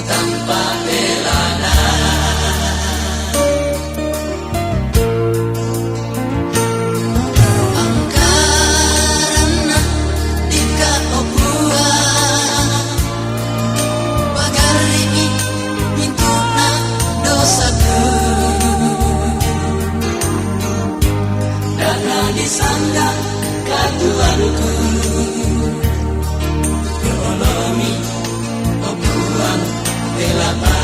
tanpa pelana. Angkarana tika opua pagari mintuna dosaku dana disandang katuanku yolomi opuang telapa.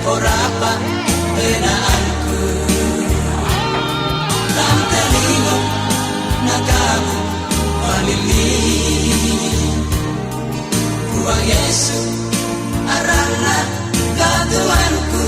Porapa penaanku dan telingo nagamu malilin buang Yesus arana katuanku.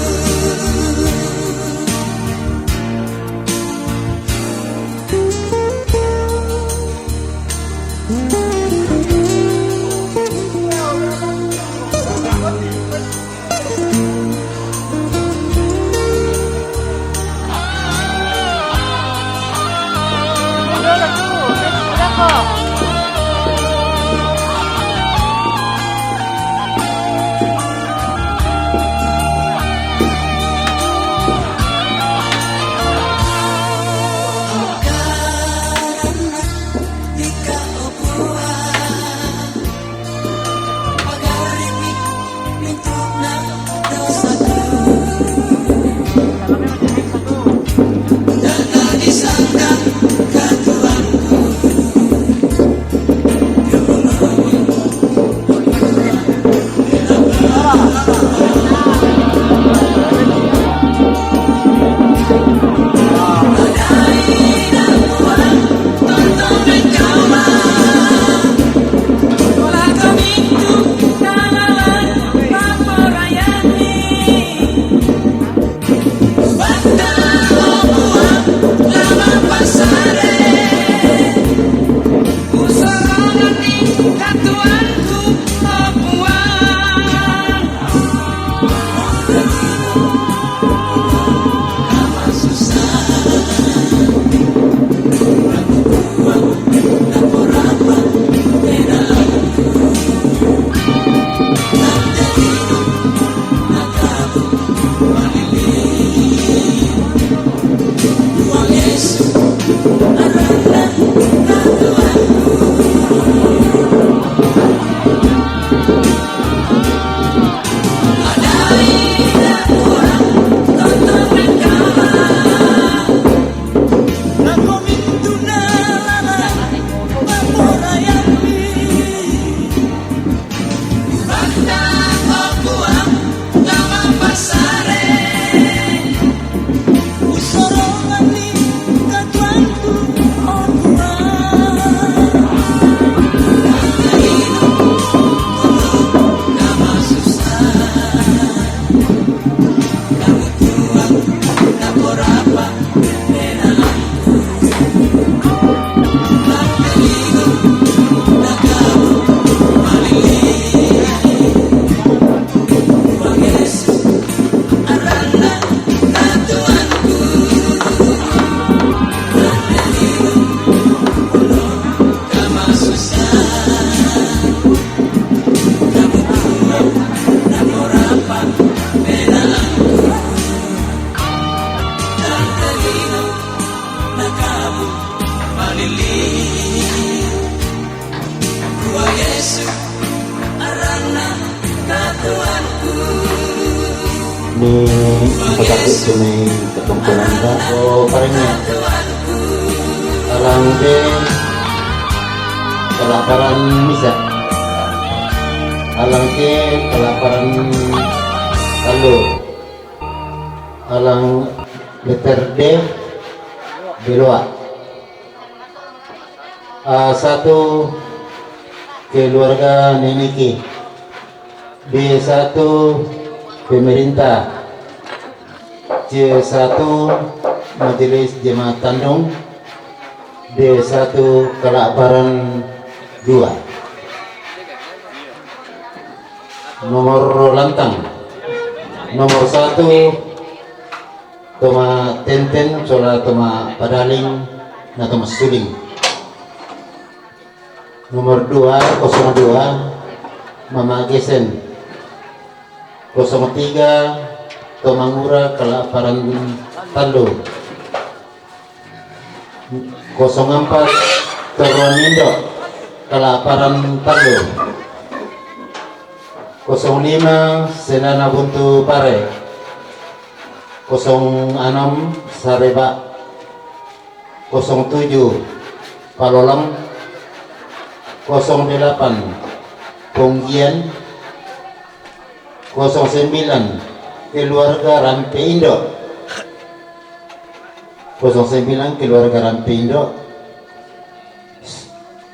Sini ketungkulan o parengnya alang ke kelaparan misa alang ke kelaparan lalu alang letter D Biloa. A1 keluarga Neniki. B1 pemerintah. C1 Majelis Jemaat Tandung. D1 Kelakbaran 2. Nomor lantang. Nomor 1 Toma Tenten Sola Toma Padaling na Toma Suling. Nomor 2 02 Mama Gesen. 03 Tomangura Kelakbaran Tando. 04 Toronindo Kelakbaran Tando. 05 Senana Buntu Pare. 06 Sareba. 07 Palolang. 08 Ponggian. 09 Keluarga Rampe Indo. 09 Keluarga Rampe Indo.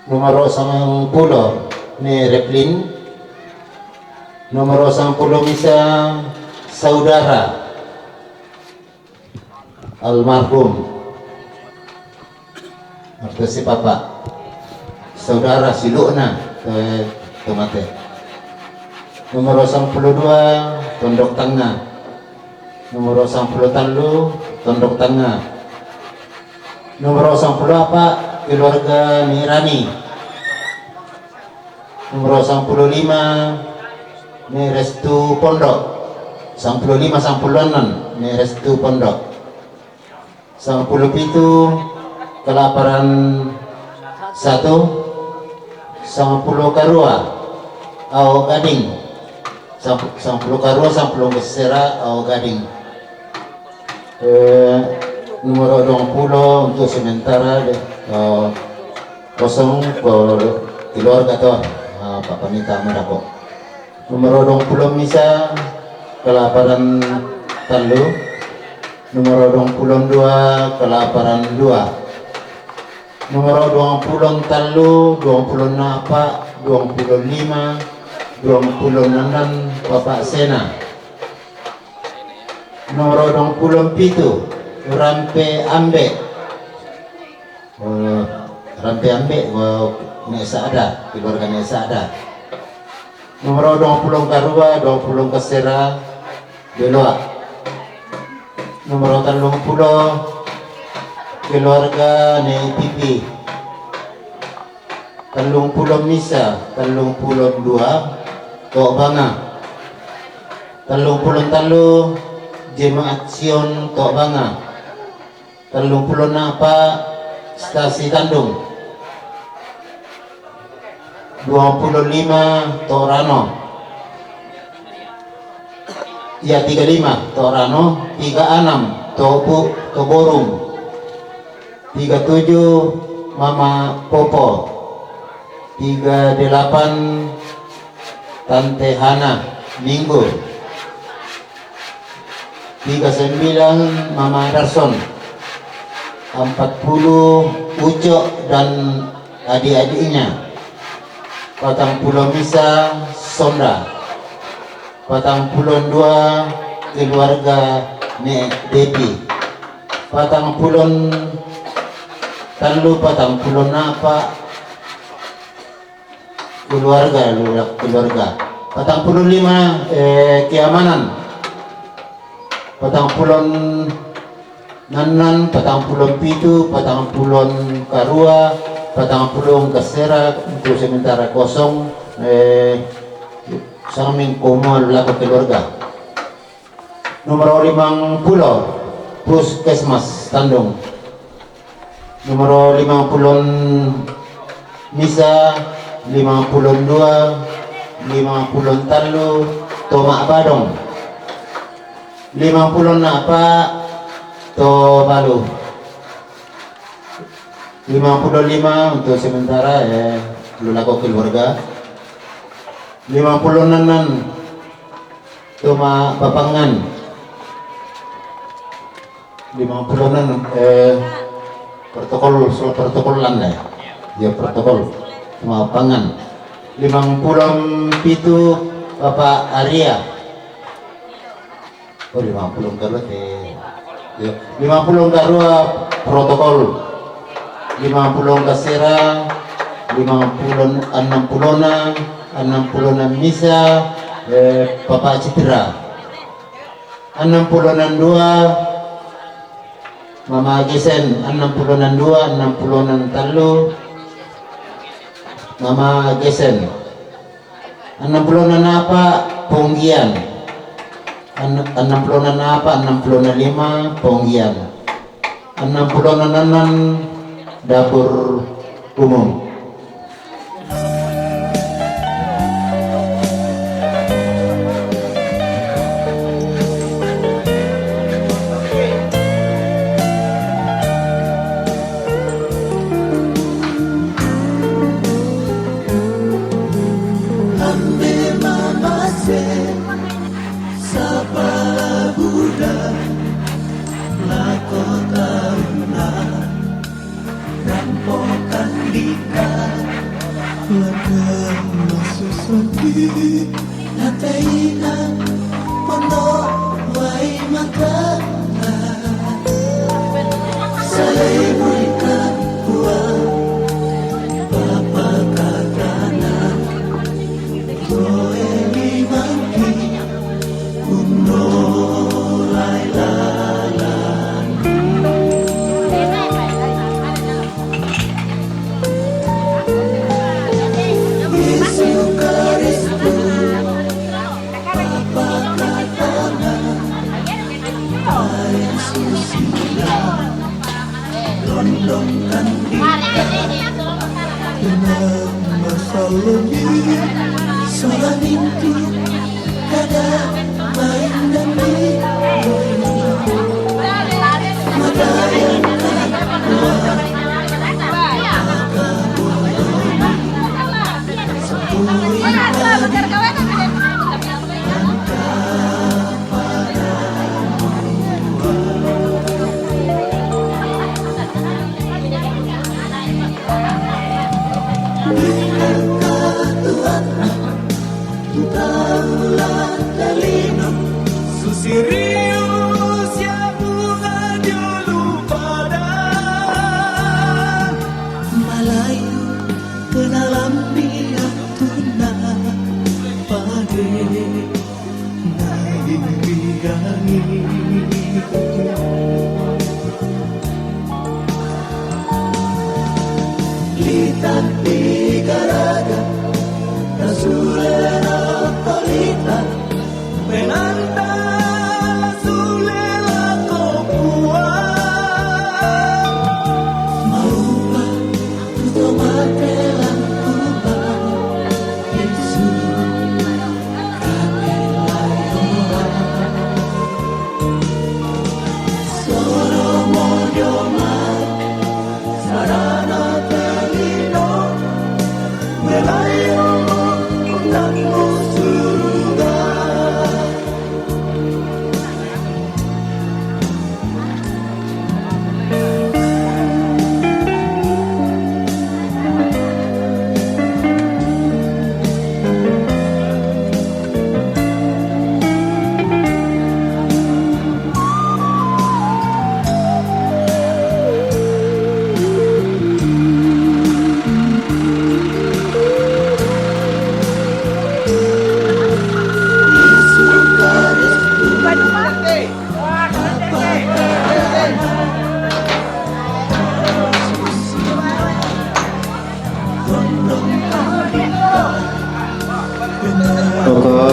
Nomor 10 ni Replin. Nomor 10 Misa saudara almarhum atau si papa saudara si Lukna tomate. Nomor 12 Tondok Tengah. Nomor 10 Tanlu Tondok Tengah. Nomor 10 keluarga Nirani. Nomor 15 ni Restu Pondok. 15 10 ni Restu Pondok. 10 Kelaparan 1. 10 Karua Au Gading. 10 Karua 10 Kesera Au Gading. Nomor 20 untuk sementara kosong keluarga tuh Papa Nita Medako. Nomor 20 Misa Kelaparan Talu. Nomor 22 Kelaparan 2. Nomor 20 Talu 20 Napa 25 26 Bapak Sena. Nomor 27 Rampe Ambe. Rampe Ambe Nesa ada keluarga Nesa ada. Nomor 20 Karua 20 Kesera Beloa. Nomor 30 keluarga Nei Pipi. 30 Misa 32 Tok Banga. 30 Jemaat Sion Tok Banga. 30 Napa Stasi Tandung. 25 Torano. Ya 35 Torano. 36 Toborung. 37 Mama Popo. 38 Tante Hana Minggu. 39 Mama Darson. 40 Ucok dan adik-adiknya. 40 Misa Sonda. 42 keluarga Nek Depi. 40 Tanlu 40 Napa keluarga 45 keamanan. 40 Nanan 40 Pitu 40 Karua 40 Kesera untuk sementara kosong saming komal laku keluarga. Nomor 50 Puskesmas Tandung. Nomor 50 Misa 52 50 Talu Tomak Badong. 50 Napa To Balu. 55 untuk sementara laku keluarga. 56 Toma Bapangan. 56 protokolan lah ya protokol mapangan 57 Bapak Arya. Oh 50 karua teh ya 50 karua protokol 50 kasera 50 60 misa Bapak Citra 62 Mama Gesen 62 telu Mama Gesen 60 apa Ponggian 60 apa 65 Ponggian 66 dapur umum.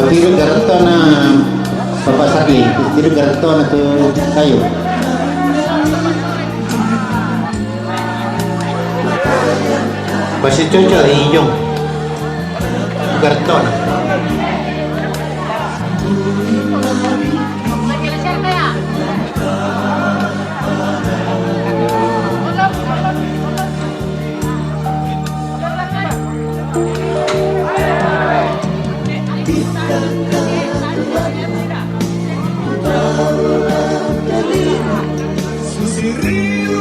Tiru gareto na Bapak Saki, tiru gareto na tu kayu. Basi cucu hijau gareto na. Susiriu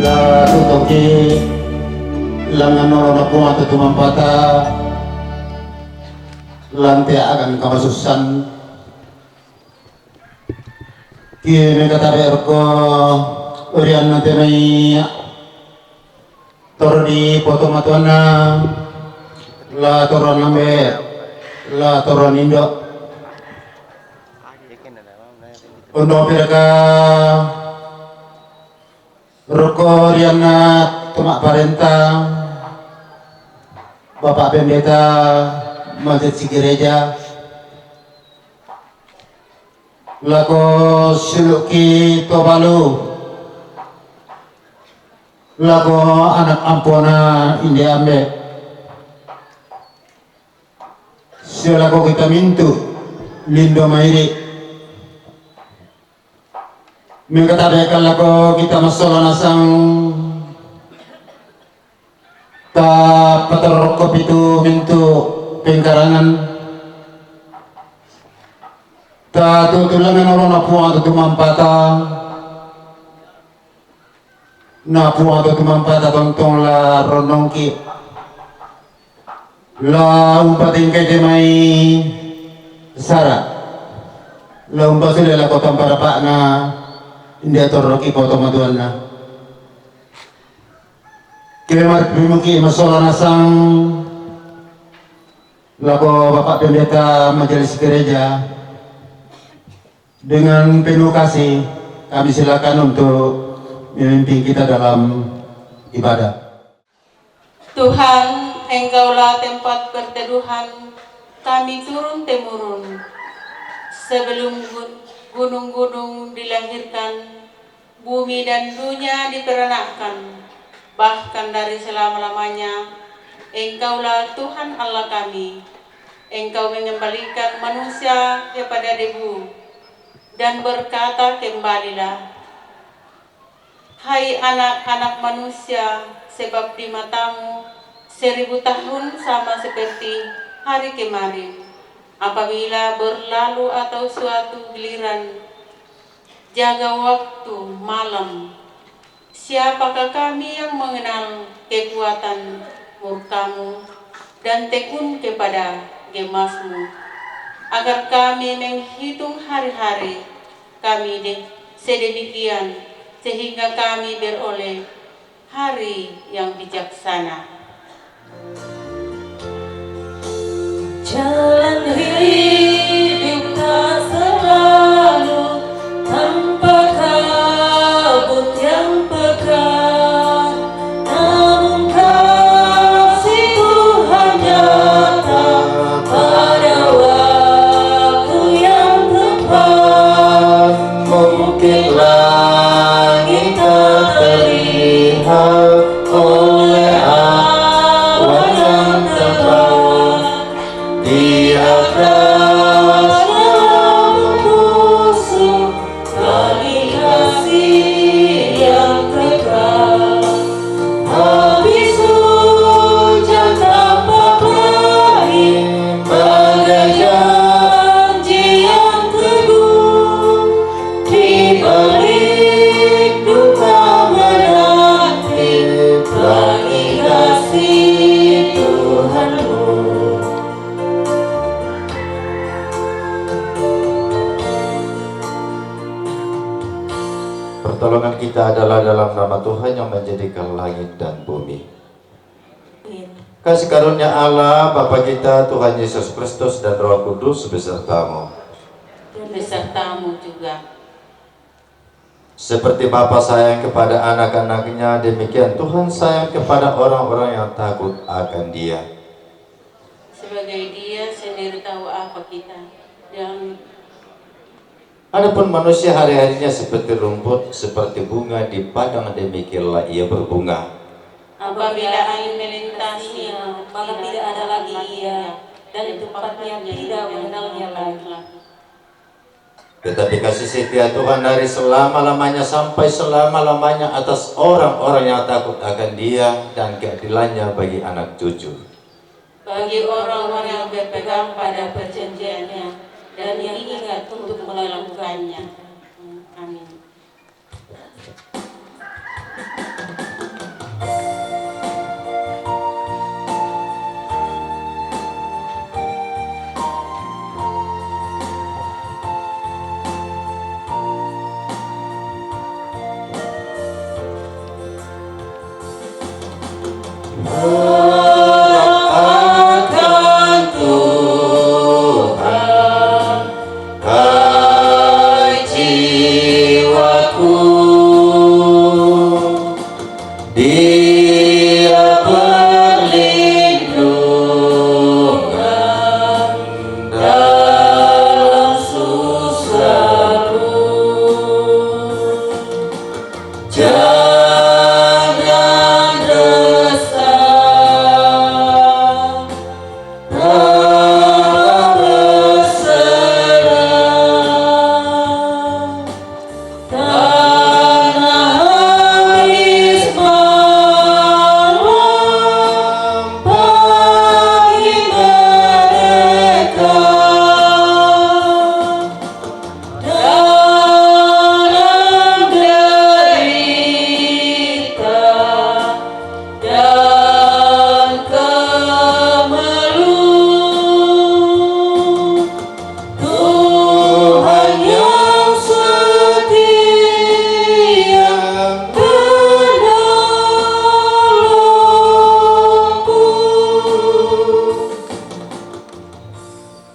La tutoki langan norona puang tu mampata lantai akan kamasusan kini kata berko urian nanti nai tordi foto matuana la toron lambe la toron indo untuk mereka roko riana tumak parenta Bapak Pendeta Masjid si Gereja lako siluki tobalu lako anak ampona indi ambe silako kita mintu lindo mairi mengkatakan lako kita masalah nasang ta paterokop itu mintu pengkarangan ta tutulangan orang napuang tu mampata napuang tu mampata tontong la ronongki la umpating kay demay sara la umpasile la kotang parapak na hindi atoroki po tomaduan na kaya mungkin masalah nasang lako Bapak Pendeta Majelis Gereja dengan penuh kasih kami silakan untuk memimpin kita dalam ibadah. Tuhan, Engkaulah tempat perteduhan kami turun-temurun. Sebelum gunung-gunung dilahirkan, bumi dan dunia diperanakkan, bahkan dari selama-lamanya, Engkaulah Tuhan Allah kami. Engkau mengembalikan manusia kepada debu, dan berkata, "Kembalilah, hai anak-anak manusia, sebab di matamu 1000 tahun sama seperti hari kemarin. Apabila berlalu atau suatu giliran jaga waktu malam, siapakah kami yang mengenal kekuatan murkamu dan tekun kepada gemasmu, agar kami menghitung hari-hari kami sedemikian, sehingga kami beroleh hari yang bijaksana." Jalan hidup tak selalu tanpa kabut yang pekat, namun kasih Tuhan nyata pada waktu yang tepat. Mungkin langit tak terlihat oleh awan yang tebal, Dia keras dalam musuh tali kasih yang kekal. Habis hujan tanpa pelangi, bagai janji yang teguh, di balik duka menanti pelangi kasih Tuhanmu. Pertolongan kita adalah dalam nama Tuhan yang menjadikan langit dan bumi. Kasih karunia Allah, Bapa kita, Tuhan Yesus Kristus dan Roh Kudus besertamu. Dan besertamu juga. Seperti Bapa sayang kepada anak-anaknya, demikian Tuhan sayang kepada orang-orang yang takut akan Dia. Sebagai Dia sendiri tahu apa kita, dan Adapun manusia hari-harinya seperti rumput, seperti bunga di padang, demikianlah ia berbunga. apabila angin melintasinya, maka tidak ada lagi ia, dan tempatnya tidak mengenalnya lagi. Tetapi kasih setia Tuhan dari selama-lamanya sampai selama-lamanya atas orang-orang yang takut akan Dia, dan keadilannya bagi anak cucu. Bagi orang-orang yang berpegang pada perjanjiannya dan yang ingat untuk melakukannya. Amin. Akan Tuhan, hai jiwaku, Dia perlindungan dalam susahku. Jangan resah, berserah, karena habis malam bagi mereka dalam derita dan kemeluh. Tuhan yang setia menolongku.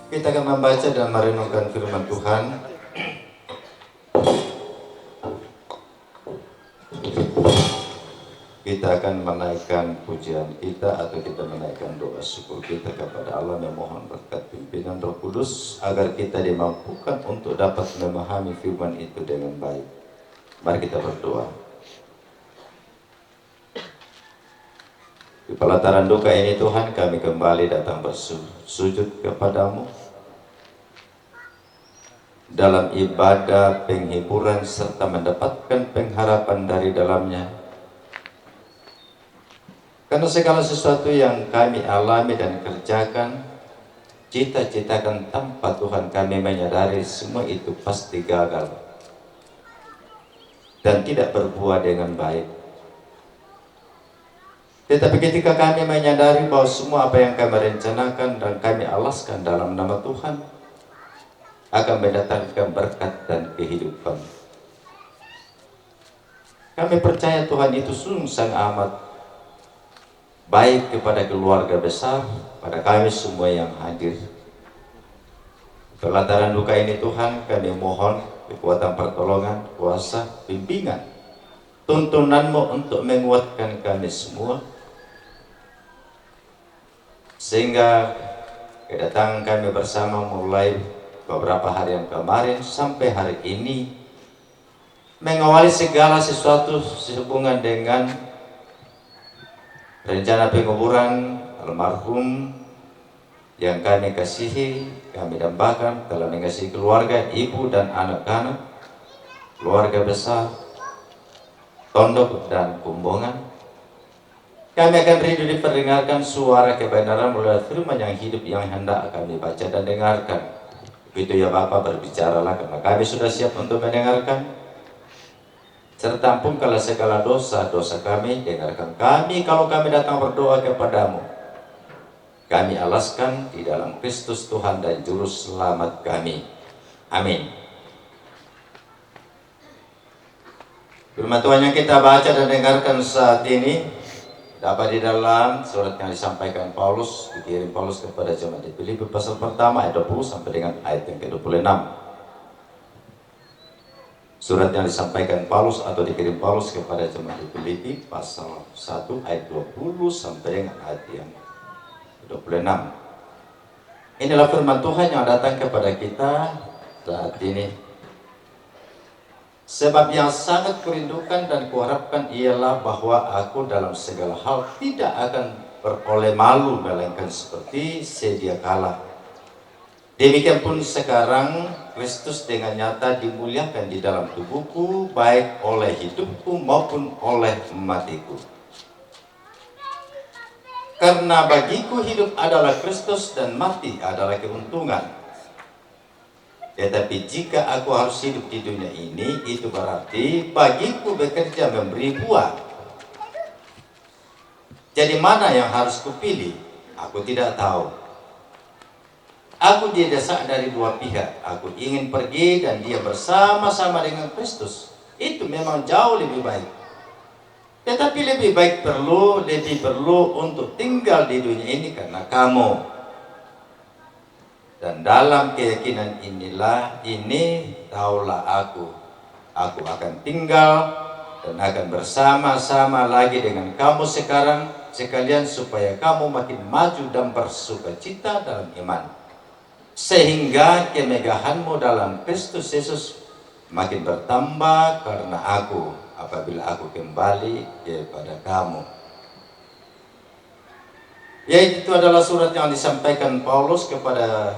Kita akan membaca dan merenungkan firman Tuhan. Kita akan menaikkan pujian kita atau kita menaikkan doa syukur kita kepada Allah, memohon berkat pimpinan Roh Kudus agar kita dimampukan untuk dapat memahami firman itu dengan baik. Mari kita berdoa. Di pelataran duka ini Tuhan, kami kembali datang bersujud kepadamu. dalam ibadah, penghiburan, serta mendapatkan pengharapan dari dalamnya. Karena segala sesuatu yang kami alami dan kerjakan, cita-citakan tanpa Tuhan, kami menyadari semua itu pasti gagal dan tidak berbuah dengan baik. Tetapi ketika kami menyadari bahwa semua apa yang kami rencanakan dan kami alaskan dalam nama Tuhan akan mendatangkan berkat dan kehidupan, kami percaya Tuhan itu sungguh sangat amat baik kepada keluarga besar, pada kami semua yang hadir. Pelataran duka ini Tuhan, kami mohon kekuatan pertolongan, kuasa, bimbingan, tuntunan-Mu untuk menguatkan kami semua, sehingga kedatangan kami bersama mulai beberapa hari yang kemarin sampai hari ini mengawali segala sesuatu sehubungan dengan rencana penguburan almarhum yang kami kasihi, kami dambakan, telah mengasihi keluarga, ibu dan anak-anak, keluarga besar, Tondok dan Kumbongan. Kami akan rindu diperdengarkan suara kebenaran melalui firman yang hidup yang hendak kami baca dan dengarkan. Begitu ya Bapak, berbicaralah karena kami sudah siap untuk mendengarkan. Serta ampunkanlah segala dosa-dosa kami, dengarkan kami kalau kami datang berdoa kepadamu. Kami alaskan di dalam Kristus Tuhan dan Juru Selamat kami. Amin. Firman Tuhan yang kita baca dan dengarkan saat ini dapat di dalam surat yang disampaikan Paulus, dikirim Paulus kepada jemaat di Filipi pasal pertama ayat 20 sampai dengan ayat yang ke-26. Surat yang disampaikan Paulus atau dikirim Paulus kepada jemaat di Filipi pasal 1 ayat 20 sampai dengan ayat yang 26. Inilah firman Tuhan yang datang kepada kita saat ini. Sebab yang sangat kurindukan dan kuharapkan ialah bahwa aku dalam segala hal tidak akan beroleh malu, melainkan seperti sedia kala. Demikian pun sekarang Kristus dengan nyata dimuliakan di dalam tubuhku, baik oleh hidupku maupun oleh matiku. Karena bagiku hidup adalah Kristus dan mati adalah keuntungan. Tetapi jika aku harus hidup di dunia ini, itu berarti bagiku bekerja memberi buah. Jadi mana yang harus kupilih? Aku tidak tahu. Aku didesak dari dua pihak. Aku ingin pergi dan dia bersama-sama dengan Kristus. Itu memang jauh lebih baik. Tetapi lebih perlu untuk tinggal di dunia ini karena kamu. Dan dalam keyakinan ini taulah aku akan tinggal dan akan bersama-sama lagi dengan kamu sekarang sekalian supaya kamu makin maju dan bersukacita dalam iman. Sehingga kemegahanmu dalam Kristus Yesus makin bertambah karena apabila aku kembali kepada kamu. Yaitu adalah surat yang disampaikan Paulus kepada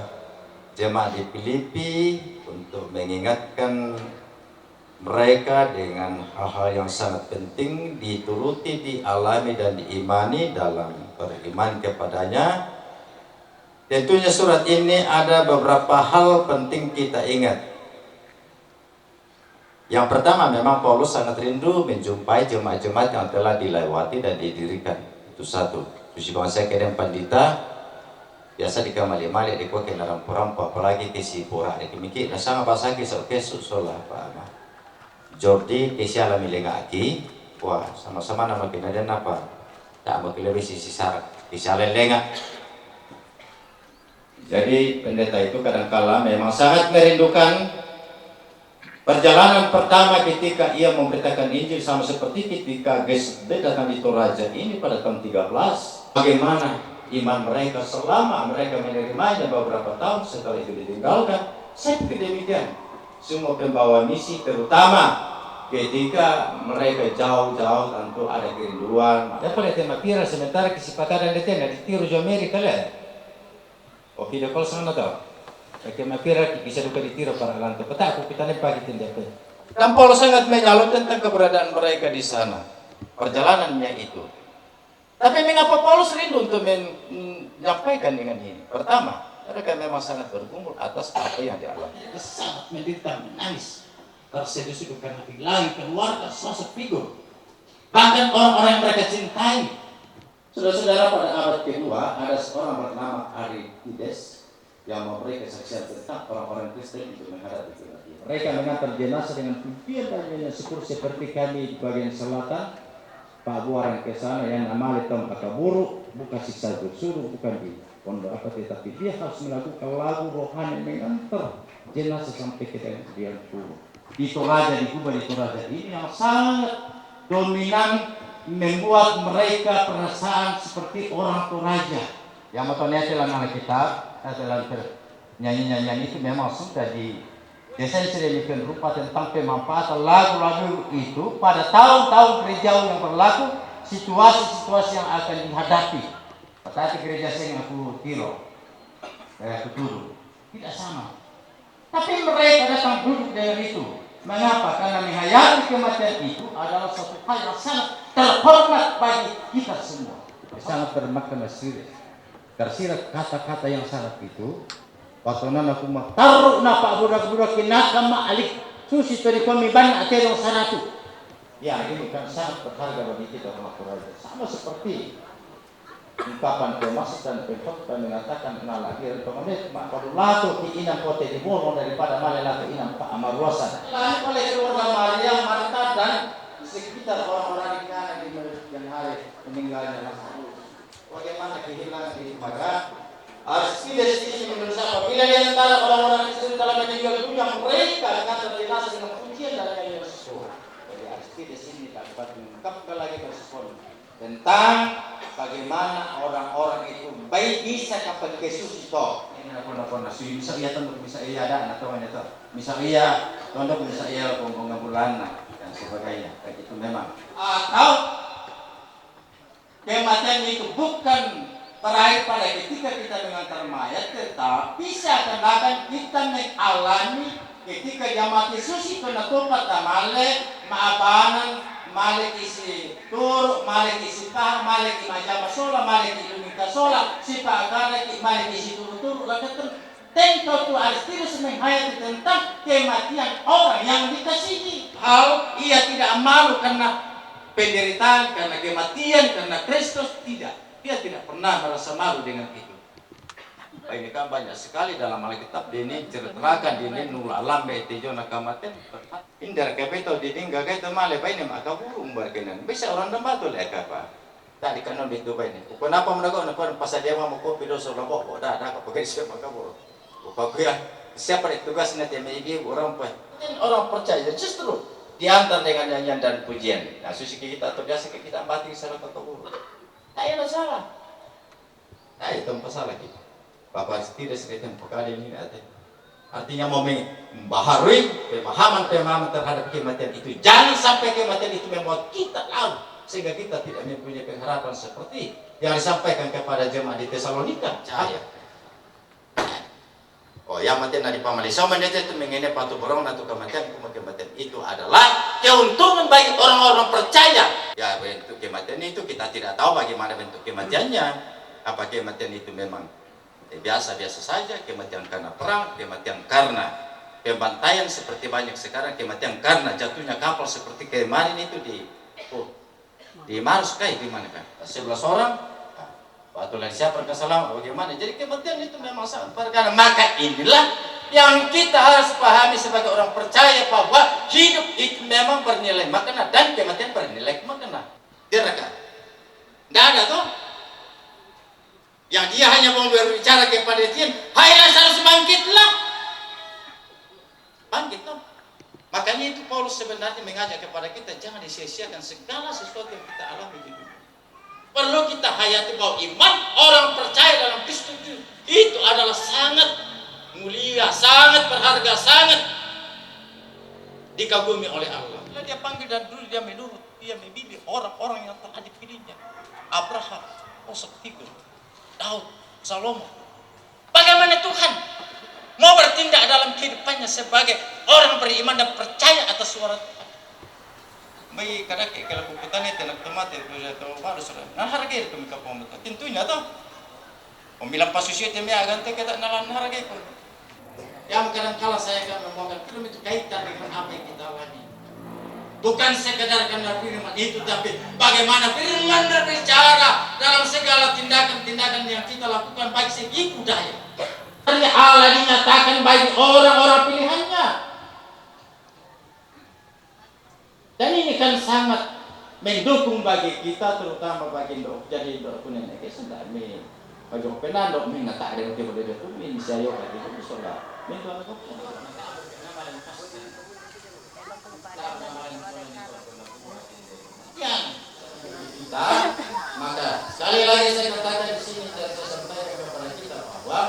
jemaat di Filipi untuk mengingatkan mereka dengan hal-hal yang sangat penting dituruti, dialami dan diimani dalam beriman kepadanya. Tentunya surat ini ada beberapa hal penting kita ingat. Yang pertama, memang Paulus sangat rindu menjumpai jemaat-jemaat yang telah dilewati dan didirikan. Itu satu. Terus bangsa kedeng pandita biasa di kamali-mali di kau kenaran perampa, apalagi kesi pura di kimiki. Nasang bahasa kisah kesu solah apa? Jordi kesi alami lengaki. Wah, sama-sama nama kinaden apa? Tak mau lebih sisi sarak. Kesi lenga. Jadi pendeta itu kadangkala memang sangat merindukan perjalanan pertama ketika ia memberitakan Injil, sama seperti ketika GSB datang di Toraja ini pada tahun 13. Bagaimana iman mereka selama mereka menerimanya beberapa tahun setelah itu ditinggalkan. Saya pikir demikian. Semua pembawa misi terutama ketika mereka jauh-jauh tentu ada kerinduan. Ada pada tema pira sementara kesepakatan di tenda di Tiro Amerika lah. Oh, video call sana tahu. Bagaimana kira bisa duka ditiro para lantai. Peta aku kita pagi tindak. Dan Paulus sangat menyalut tentang keberadaan mereka di sana, perjalanannya itu. Tapi mengapa Paulus rindu untuk menyampaikan dengan ini? Pertama, mereka memang sangat bergumul atas apa yang dialami. Mereka sangat menderita, menangis, terseduh-seduh karena kehilangan keluarga sosok figur. Bahkan orang-orang yang mereka cintai. Saudara-saudara, pada abad kedua ada seorang bernama Aristides yang memberi kesaksian tentang orang-orang Kristen untuk menghadapi kematian. Mereka mengantar jenazah dengan pimpinan dan syukur seperti kami di bagian selatan. Pak Buaran ke sana yang namanya Tom Akaburu, bukan siksa suruh, bukan di pondok apa, tetapi dia harus melakukan lagu rohani mengantar jenazah sampai ke dalam kubur. Di Toraja, di kubur di Toraja ini yang sangat dominan membuat mereka perasaan seperti orang Toraja. Yang motornya dalam Alkitab, dalam nyanyi-nyanyian itu memang sudah di desain sedemikian rupa tentang pemanfaatan lagu-lagu itu pada tahun-tahun gereja yang berlaku, situasi-situasi yang akan dihadapi. Tetapi gereja saya yang aku tuduh, tidak sama. Tapi mereka datang duduk dengan itu. Mengapa? Karena menghayati kematian itu adalah suatu hal yang sangat terhormat bagi kita semua. Sangat bermakna serius. Tersirat kata-kata yang sangat itu. Pasonan aku mah taruh napa budak-budak kinaka alik susi tadi kami banyak terong sanatu. Ya ini kan sangat berharga bagi kita orang Toraja. Sama seperti ungkapan pemasuk dan pengkhotbah mengatakan nalakir kemudian mak padulato ki inam pote di bolong daripada malela ke inam pak amaruasan. Lain oleh keluarga Maria, Marta dan sekitar orang-orang di kanan yang hari meninggalnya langsung. Bagaimana kehilangan di Maga? Aristides ini menurut saya apabila di antara orang-orang Kristen dalam meninggal dunia mereka dengan jenazah dengan pujian dan nyanyian sesuai. Jadi Aristides ini dapat mengungkapkan lagi sesuatu tentang bagaimana orang-orang itu baik bisa kapan Yesus itu. Ini apa bisa iya tunduk bisa iya ada atau itu bisa iya tunduk bisa iya bulan dan sebagainya. Itu memang. Atau kematian itu bukan terakhir pada ketika kita mengantar mayat, tetapi seakan-akan kita mengalami ketika jamaat Yesus itu natupat male maabanan, male isi tur, male isi pah, male isi majama sola, male isi lumita sola, si pakara male isi turu-turu, lakukan tentu tu Aristides menghayati tentang kematian orang yang dikasihi. Hal ia tidak malu karena penderitaan, karena kematian, karena Kristus, tidak. Dia tidak pernah merasa malu dengan itu. Ini kan banyak sekali dalam Alkitab ini ceritakan ini nula alam bete jona kamaten. Indar kapeto diding gagai to male baine maka burung barkenan. Bisa orang dembato le kapa. Tadi kan itu baine. Kenapa mereka nak pasal dia mau kopi dosa lobo dah dah pakai siapa maka burung. Pokoknya siapa tugasnya dia menjadi orang percaya justru diantar dengan nyanyian dan pujian. Nah, susi kita terbiasa kita mati salah kata burung. Tak ada salah. Nah, itu masalah kita. Bapak tidak cerita kali ini artinya mau membaharui pemahaman terhadap kematian itu. Jangan sampai kematian itu membuat kita lalu sehingga kita tidak mempunyai pengharapan seperti yang disampaikan kepada jemaat di Tesalonika. Cahaya. Oh, yang mati nadi pamali. So mendetek itu mengenai patu borong atau kematian itu adalah keuntungan bagi orang-orang percaya. Ya, bentuk kematian itu kita tidak tahu bagaimana bentuk kematiannya. Apa kematian itu memang biasa-biasa saja, kematian karena perang, kematian karena pembantaian seperti banyak sekarang, kematian karena jatuhnya kapal seperti kemarin itu di Marus kayak gimana kan? 11 orang. Atau lain siapa kesalahan bagaimana? Jadi kematian itu memang sangat berharga. Maka inilah yang kita harus pahami sebagai orang percaya bahwa hidup itu memang bernilai makna dan kematian bernilai makna. Tidak kan? Tidak ada tuh. Yang dia hanya mau berbicara kepada dia, hai Lazarus bangkitlah. Bangkit tuh. Makanya itu Paulus sebenarnya mengajak kepada kita jangan disia-siakan segala sesuatu yang kita alami di dunia. Perlu kita hayati bahwa iman orang percaya dalam Kristus itu adalah sangat mulia, sangat berharga, sangat dikagumi oleh Allah. Bila dia panggil dan dulu dia menurut, dia memilih orang-orang yang telah dipilihnya. Abraham, sosok figur, Daud, Salomo. Bagaimana Tuhan mau bertindak dalam kehidupannya sebagai orang beriman dan percaya atas suara Tuhan. Bagi kadang kalau kuputan itu nak temati itu baru sudah. Nah hargai itu mereka pemerintah. Tentunya toh. Pembilang pasusi itu mereka ganti kita nalan hargai pun. Yang kadang-kala saya akan ngomongkan film itu kaitan dengan apa yang kita alami. Bukan sekedar karena firman itu, tapi bagaimana firman berbicara dalam segala tindakan-tindakan yang kita lakukan baik segi budaya. Karena Allah dinyatakan bagi orang-orang pilihannya. Dan ini kan sangat mendukung bagi kita, terutama bagi Indo. Jadi Indo aku nenek sudah bagi penandok tak ada yang boleh ditumin saya kata itu sudah. Yang kita, maka sekali lagi saya katakan di sini dan saya sampaikan kepada kita bahwa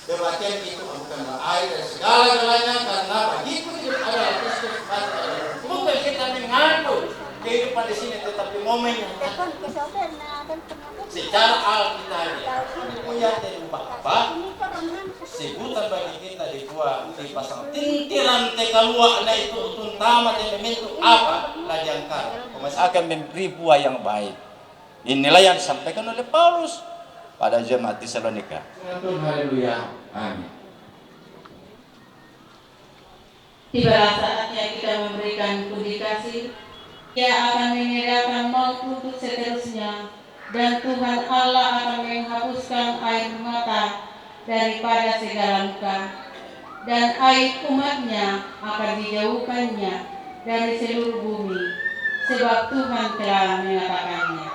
kebaktian itu bukanlah air dan segala-galanya, karena bagiku hidup adalah Kristus, bukan kita mengandung kehidupan di sini, tetapi momen yang secara alkitabiah punya dari Bapa sebutan bagi kita di pasang tintiran tekalua na itu tuntama dan membentuk apa lajangkar akan memberi buah yang baik. Inilah yang disampaikan oleh Paulus pada jemaat Tesalonika. Haleluya. Amin. Tibalah saatnya kita memberikan budi kasih. Ia akan menyediakan maut untuk seterusnya, dan Tuhan Allah akan menghapuskan air mata daripada segala luka, dan aib umatnya akan dijauhkannya dari seluruh bumi, sebab Tuhan telah mengatakannya.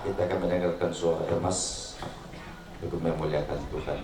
Kita akan mendengarkan suara emas untuk memuliakan Tuhan.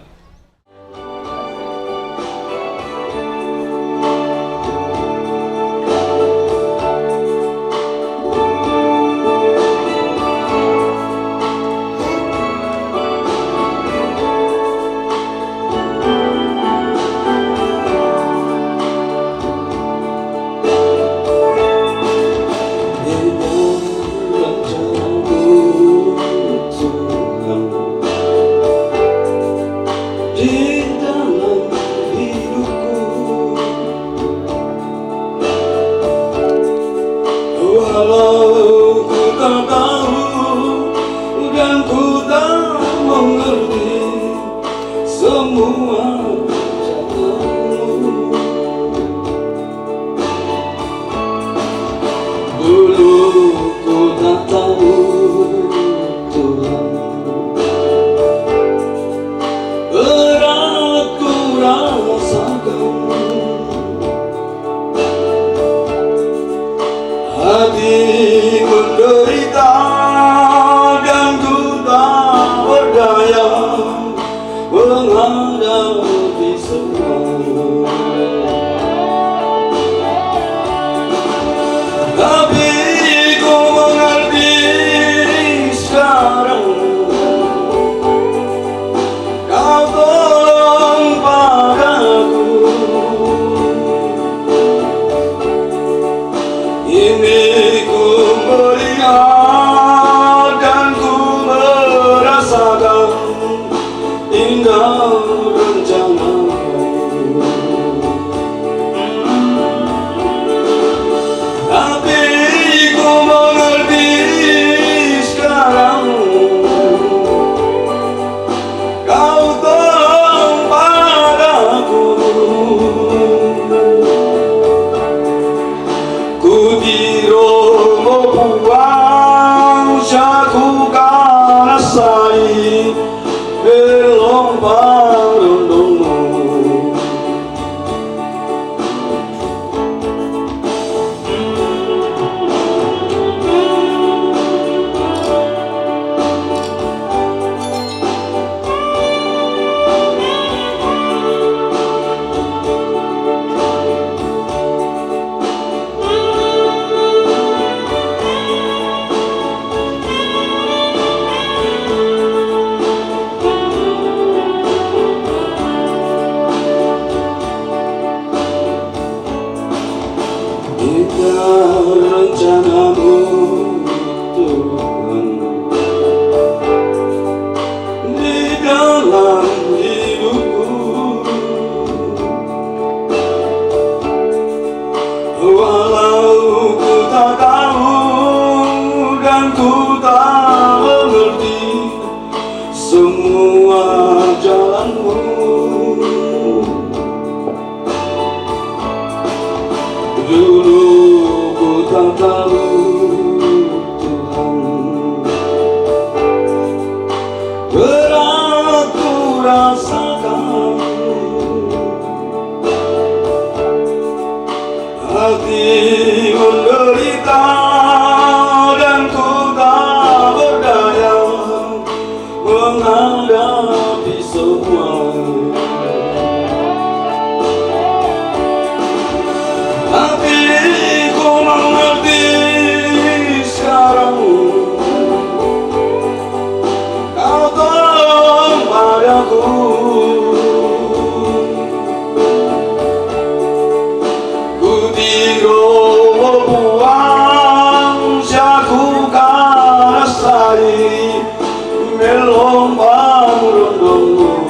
sai belong parondongmu. Rencanamu Tuhan di dalam hidupku, walau ku tak tahu dan ku tak mengerti semua jalanmu. Dulu ku tak tahu Tuhan, berat ku rasakan, hati menderita dan ku tak berdaya menghadapi semua. Tapi ku mengerti sekarang, kau tolong padaku. Ku tiru buang syaku kasai melombang rondongmu.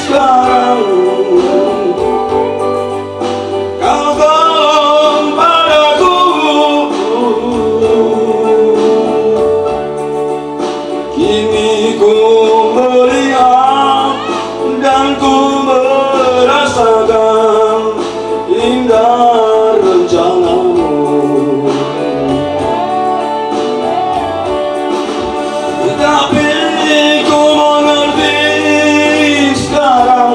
Sekarang kau tolong padaku, kini ku melihat dan ku merasakan indah rencanamu. Tetapi ku mengerti sekarang,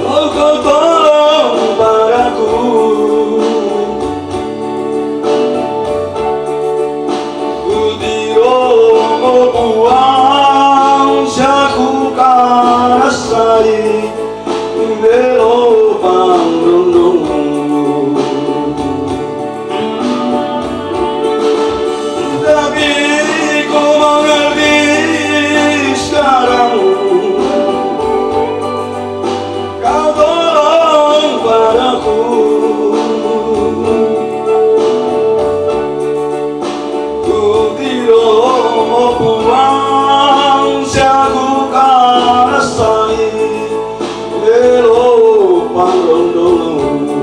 oh kau tolong padaku. Ku tiru buang syaku kasai melopang rondongmu. Tapi ku mengerti sekarang, kau tolong padaku. Ku tiru buang syaku kasai melopang rondongmu.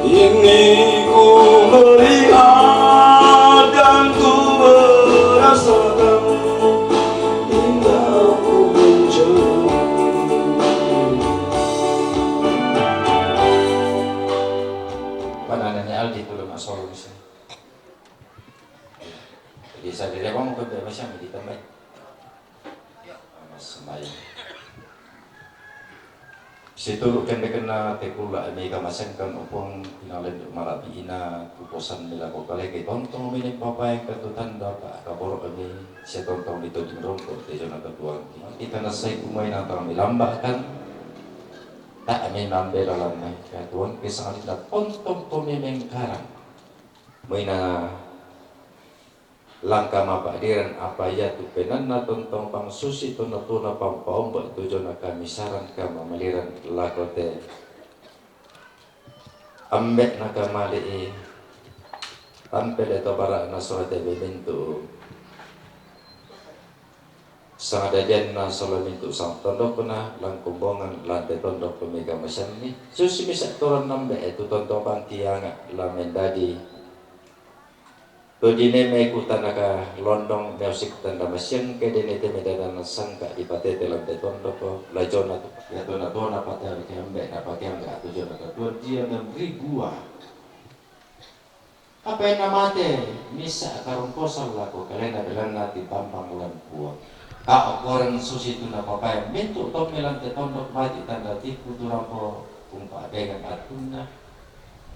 Ini ku melihat dan ku merasakan indah rencanamu. Pandangannya Aldi itu lemah solo bisa. Jadi saya dari abang mau ke bebas yang ditambah. Mas Semaya. Situ kan kena tekula mega masang kan upong pinalen marabi ina kuposan nila ko kale kay tontong minit papay katutan dapat kabor kami si tontong dito di rongko tejo na katuang kita nasay kumay na tang milamba kan tak amin nambe dalam na katuang kisah kita tontong pemimeng karang may na langkah mapadiran apa ya tu penan na tontong pang susi to na tuna pang paomba tujo na kami saran ka mamaliran lakote ambek na kamali tampel ito para na surate bemintu sang adajan na solamintu sang tondok na lang kumbongan lante tondok pemega masan ni susi misak toran nambe itu tontong pang tianga lamen dadi to dine me ku tanaka londong music tanda masyang ke dine te medana sangka di patete lantai tondo ko lajona tu ya tona tona patah kembe na pakai enggak tu jona tu dia memberi buah apa yang namate misa karung kosal lako kalian adalah di pampang ulan buah kau orang susi tu na papai bentuk topi lantai tondo mati tanda tipu tu rampo kumpa dengan atuna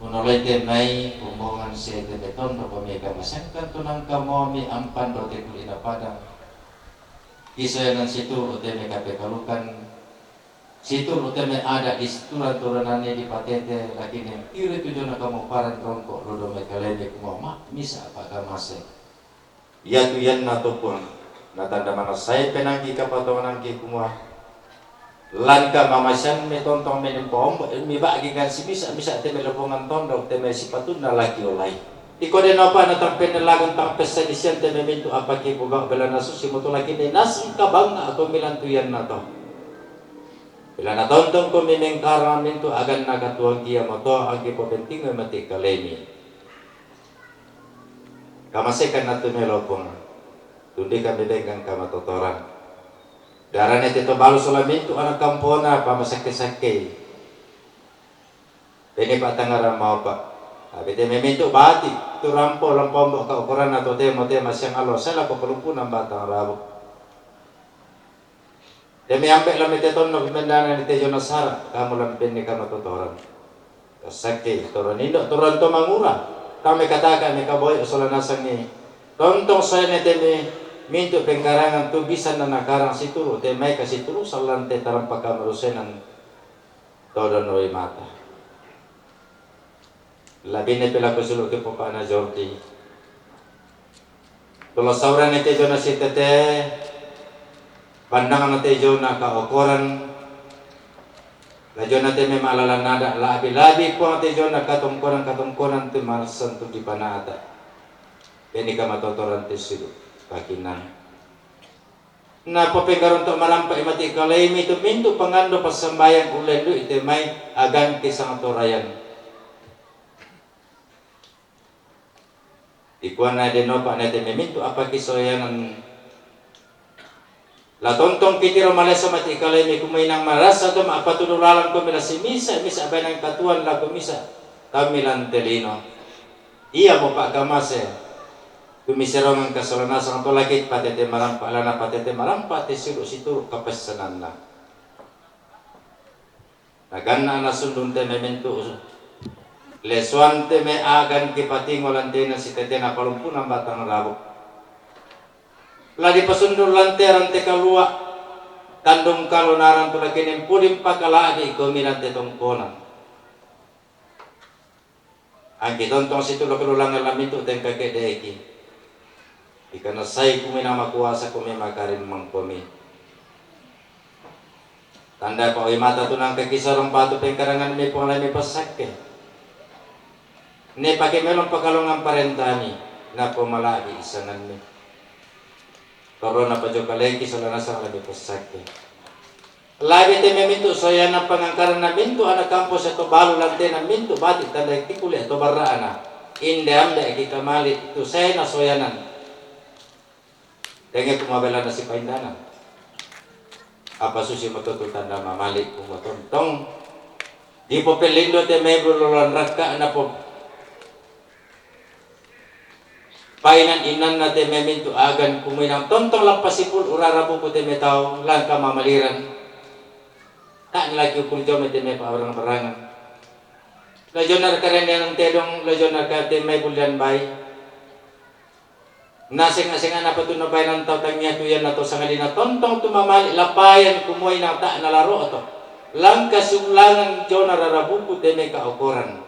menoleh temai kumongan se tebe tondo pemega masangkan tunang kamomi ampan roti kulina padang kisayan situ uteme kape kalukan situ uteme ada di turan-turanannya di patete lagi yang kiri tujuan kamu paran rongkok rodo mekalene kumoma misa apakah masih ya tuyan natupun natanda mana saya penangki kapatongan ki kumwa lanka mamasan me tontong me pom mi bagi kan si bisa teme lepongan tondok teme si patuna lagi olai ikode napa na tampen lagun tang pesta di sian teme mintu apa ki buga belana susi moto lagi ni nasum kabang atau milantuyan na to belana tontong ko mimengkara mintu agan nagatuang kia moto agi po penting mati kalemi kamasekan na tumelopong tundi kami dengan kama totoran darahnya itu balu solamintu anak kampona apa masake-sake ini pak tangara mau pak tapi dia memintu bati tu rampo lampombo ka ukuran atau tema siang alo saya ko pelumpunan batang rabu demi ambek lamite tonno pemendana di tejo nasara kamu lampen ni kamu totoran sake toran indok toran to mangura kami katakan ni kaboy solanasang ni tontong saya neteme mintu pengkarangan tu bisa na nakarang situru te may kasituru salan te tarang pagkamarusenan todo noy mata labi ne pela kusuluk ke popa na Jordi tulo sauran ne tejo na sitete pandangan na tejo na kaokoran lajo na te me malalan nada labi po na tejo na katungkoran te marsan tu di panata ini kamatotoran te silu kakinan na papengkaron to marampa imati kalay itu mintu pangando pasambayan ulendo ite may agan kisang torayan ikuan na deno pa nete mintu apa kisoyanan la tontong kitiro malesa mati kalay mi kumay nang marasa to mapatululalan ko mila si misa bay ng katuan la ko misa kamilan telino iya mo pa kamase kumiserong ang kasalanasan to lagi patete marampa alana patete marampa te siru situru kapesanan na naganna na sundun te memento lesuan te me agan kipatingolan te na si tete na palumpunan batang rabok ladi pasundur lanteran te kalua tandung kalunaran to lagi nim pulim pakalagi kumilan te tongkonan ang kitontong situ lo kelulang alamintu te kakedeki ikana say kumi nama kuasa kumi makarin mangkumi tanda pa mata tunang kakisarong batu pengkarangan may pangalay may pasake ne pake melong pakalongan parentani na pumalagi isangan mi toro na pajokaleki sa lanasang may pasake labi te memintu soya na pangangkaran na mintu anak kampo sa to balo lante na mintu bati tanda ikikuli ato barraana inde amda ikikamali tu say na soyanan dengan kumabela na si paindanan apa susi matututan na mamalik kumatontong di po pelindo te may bululan raka na po painan inan na te may mintu agan kuminang tontong lang pasipul urarabu po te may tao lang ka mamaliran tak lagi ukuljo may te may paurang-parangan lajonar karen yang tedong lajonar ka te may bulyan bay nasing-nasingan na patunabay ng tautang niya tuyan na to sa ngalina tontong tumamali lapayan kumuhay na ta na laro ito lang kasunglangan jo nararabuko teme kaukuran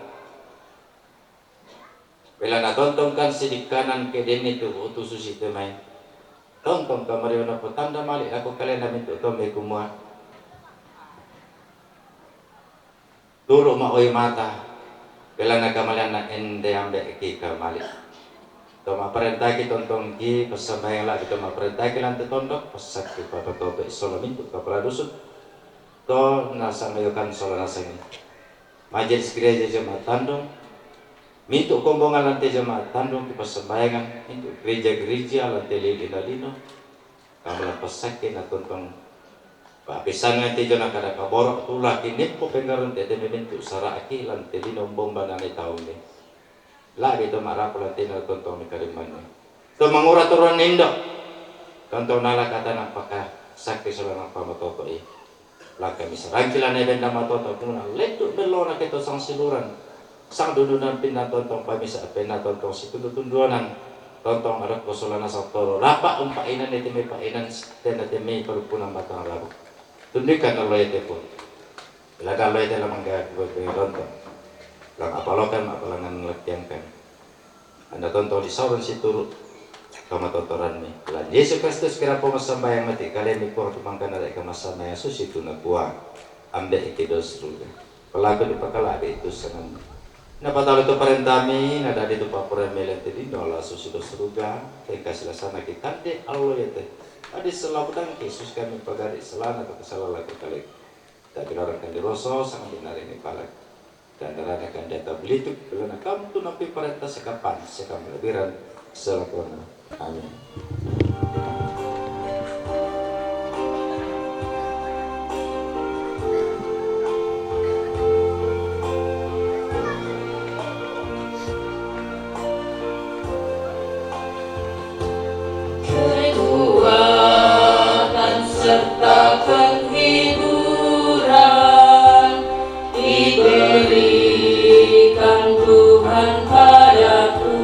bila na tontong kan sidikanan ke din ito utusus ito may tontong kamariyo na po tanda mali ako kalian namin ito may kumuha turo maoy mata bila nagkamalian na ende ambe ikika mali to maperintah kita tontong ki pasambayang la kita maperintah kita lantai tondok pasak kita patobe solamin tu kapala dusut to nasa mayokan solanasang majelis gereja jemaat tandung mintu kombongan lantai jemaat tandung ki pasambayangan mintu gereja-gereja lantai lili dalino Kamu pesakin na tontong papisan nga ti na kada kaborok tula kinip ko pengaron ti memento sara akilan ti linombong banang itaw ni. Lagi to marapulan ti na tontong ni kariman ni. To mangura turuan nindo. Tontong nalakatan ang sakti sa lang pamatoto eh. Laka misarang kila na ibang matoto muna. Leto belo na kito sang siluran. Sang dudunan pinatontong pamisa pinatontong si tundutunuanan. Tontong arak kosolana sa toro. Lapa ang painan iti may painan na iti may parupunang batang labo. Tundikan na loyete po. Ilaga loyete lamang gagawin ko tontong. Lang apalokan, apalangan ngelatiang kan. Anda tontong disawon si turu. Kamatotoran mi. Lan Yesus Kristus kira po masambayang mati. Kalian mi po tumangkan na ika masambayang susitu na buwa. Ambe ikidos ruga. Palago di pakalabi itu sangan. Napatalo ito pa rin dami, nadali ito pa po rin melente din, wala susidos ruga, kaya kasila sana kita, de alo yete. Adi selabudang Yesus kami pagari selana atau kesalah lagu kalik. Tak dilarang kan diroso, sangat dinari ni palak. Dan darana kan data belituk, belana kamu tu nampi parenta sekapan, sekam lebiran, selakona. Amin. Kekuatan serta penghiburan diberikan Tuhan padaku.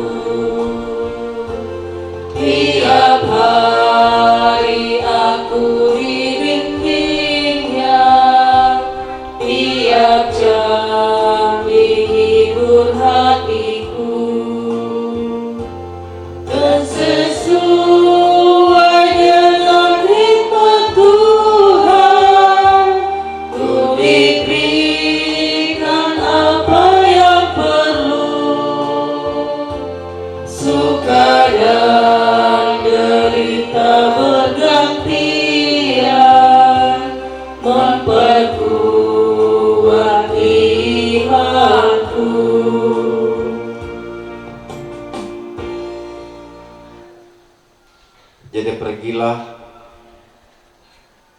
Tiap hari aku dibimbingnya, tiap jam dihibur hatiku. Dan sesuai dengan hikmat Tuhan, ku diberikan apa yang perlu. Suka dan derita bergantian, memperkuat imanku. Jadi pergilah.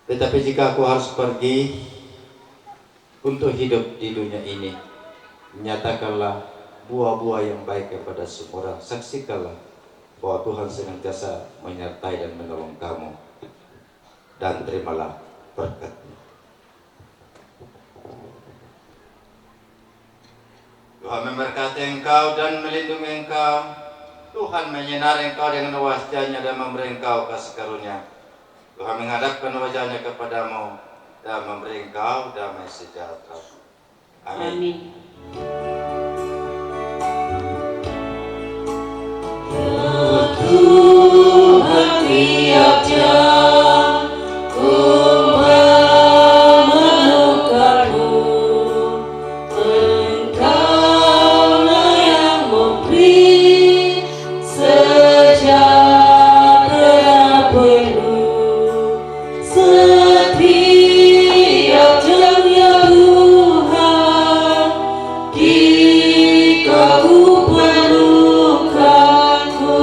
Tetapi jika aku harus pergi untuk hidup di dunia ini, nyatakanlah buah-buah yang baik kepada semua orang. Saksikanlah bahwa Tuhan senantiasa menyertai dan menolong kamu. Dan terimalah berkat. Tuhan memberkati engkau dan melindungi engkau. Tuhan menyinari engkau dengan wajahnya dan memberi engkau kasih karunia. Tuhan menghadapkan wajahnya kepadamu dan memberi engkau damai sejahtera. Amin. Amin. Ya Tuhan, tiap jam ku memerlukanmu. Engkaulah yang memberi sejahtera penuh. Setiap jam ya Tuhan, jika ku perlukan, ku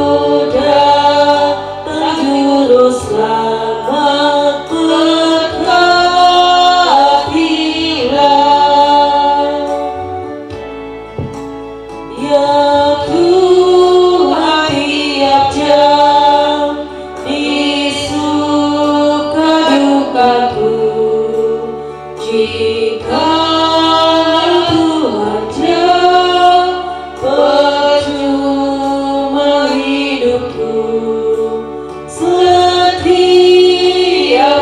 datang juru selamat, berkatilah. Ya Tuhan, tiap jam di suka dukaku, jika Tuhan jauh, percuma hidupku. Setiap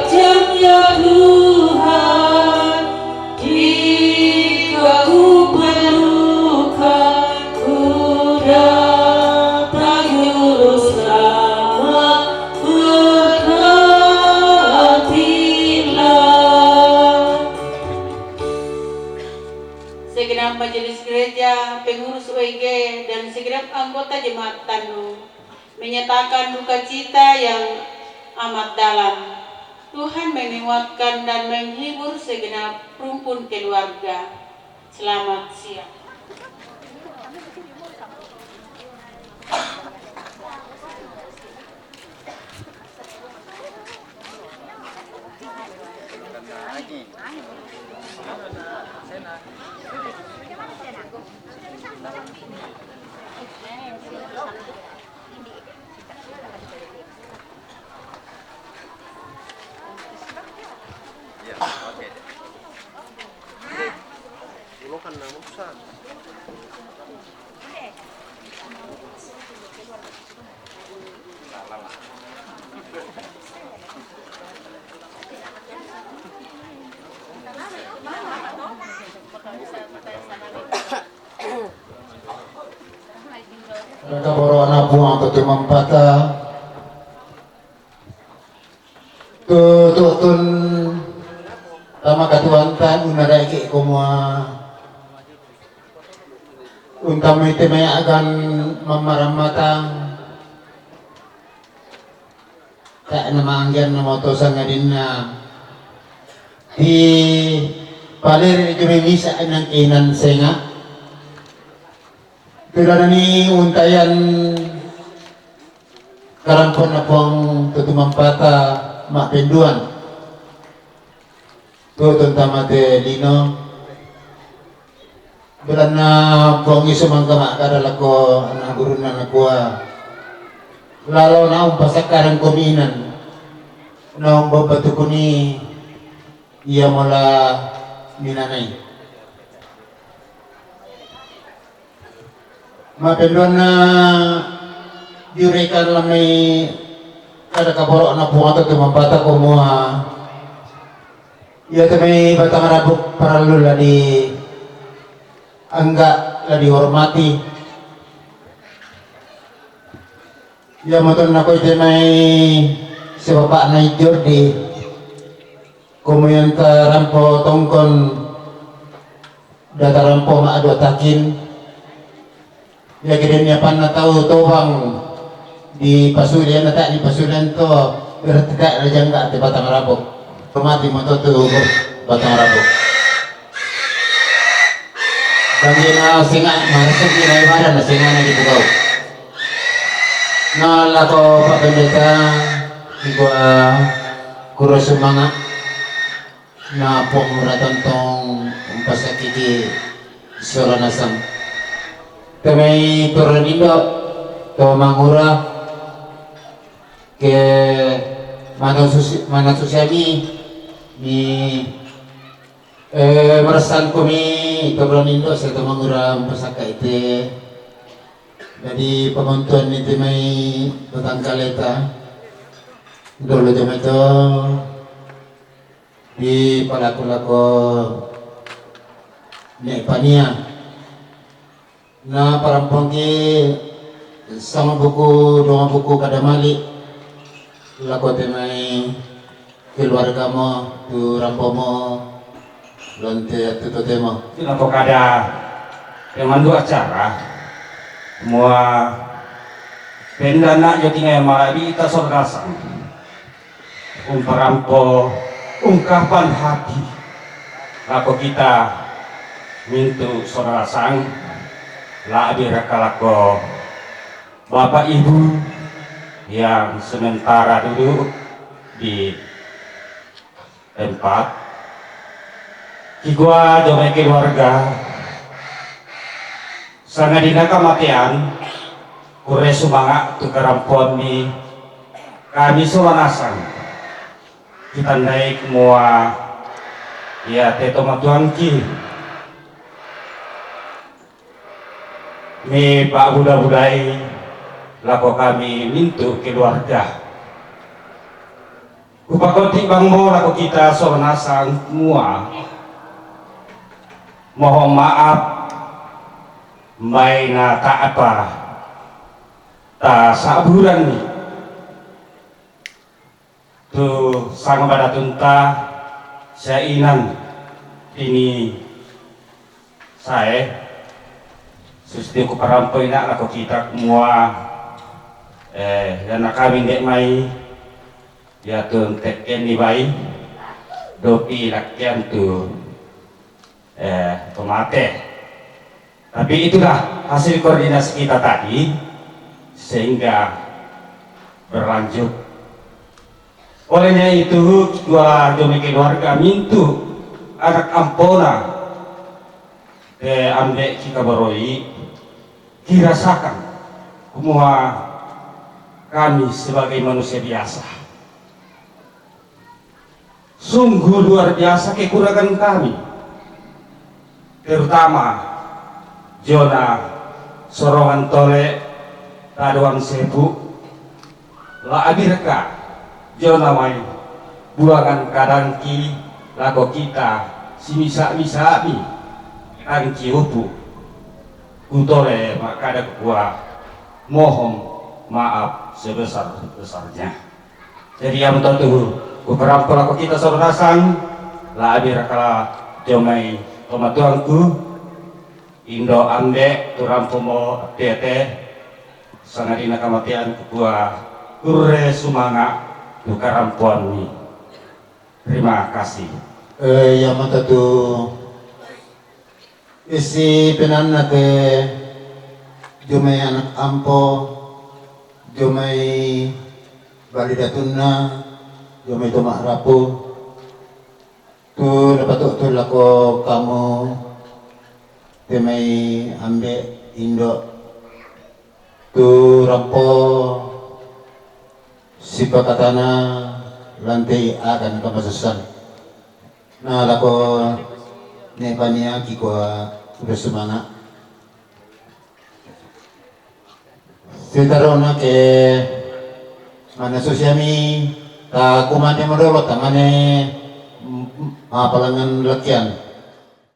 jam ya Tuhan, jika ku perlukan, ku datang juru selamat, berkatilah. Segenap majelis gereja, pengurus OIG, dan segenap anggota jemaat Tanu menyatakan duka cita yang amat dalam. Tuhan menguatkan dan menghibur segenap rumpun keluarga. Selamat siang. Kaboro anak buang atau mempata tutun tama katuantan unada iki kumwa untama ite may agan mamarammatang tak namangyan na motosan nga din na di palir jumimisa ng kinan senga Pila ni untayan karampon na pong tutumampata mapenduan. Tutun tamate lino. Bila na pong isumang kama kadala ko na guru na nakuha. Lalo na umpasak karang kuminan. Na umbabatu ko ni iya mula minanay. Mapenduan na diurekan lang may kada kaboro na bunga to tumampata ko mo iya to may batang rabok para lula di angga la dihormati iya maton na ko ite may si bapak na Jordi kumuyan ka rampo tongkon data rampo maado takin ya kira pan na tahu tobang di pasulian nata di pasulian to bertekak raja enggak di batang rabok mati moto tu batang rabok bagi na singa masuk di ibadah na singa na gitu kau na lako pak pendeta di gua kuro semangat na pok muratontong pasakiti suara nasam kami turunindo to mangura ke mana susiami ni merasan kami turunindo sa to mangura pasaka ite jadi penonton itu may batang kaleta dulu jam itu di palako-lako ni pania na parampong ki sama buku dua buku kada mali lakote may keluarga mo tu rampo mo lonte tu temo Kenapa kada yang mandu acara mua pendana jadi ngai marabi ita sorgasa parampo ungkapan hati lako kita mintu sorgasang labi rakalako bapak ibu yang sementara duduk di tempat kigua domai keluarga sangat dina kematian kure sumanga tukarampon ni kami suwanasan kita naik mua ya teto matuangki mi pak budak-budai lako kami mintu keluarga kupakoti bangmo lako kita sonasan mua mohon maaf maina tak apa tak saburan nih tuh sang pada tunta sainan ini saya susti ku parampoy na ako kita semua yan kami dek may ya tuh teken ni bay dopi lakyan tuh tomate tapi itulah hasil koordinasi kita tadi sehingga berlanjut Olehnya itu dua jomi keluarga mintu anak ampona ambek kita baroi dirasakan semua kami sebagai manusia biasa. Sungguh luar biasa kekurangan kami, terutama zona Sorongan Tole, Raduan Sebu, La Abirka, zona mai buangan kadangki, lago kita, simisa-misa mi, angki upu, utole makada kuah, mohon maaf sebesar-besarnya. Jadi yang tentu beberapa pelaku kita saudara sang La Abirka jomai tomatuangku Indo ambe turampumo tete sangadina kamatian kepua kure sumanga dukarampuan mi. Terima kasih. Yang mata tu isi penanna ke jomai anak ampo, jomai balidatunna, jomai tomak rapu. Tu dapat tu lako kamu temai ambe Indo tu rampo sipakatana lantai akan kemasusan. Nah lako nepania kiko bersemangat. Sitarona ke mana sosiami tak kumane modolo tamane apalangan lakian.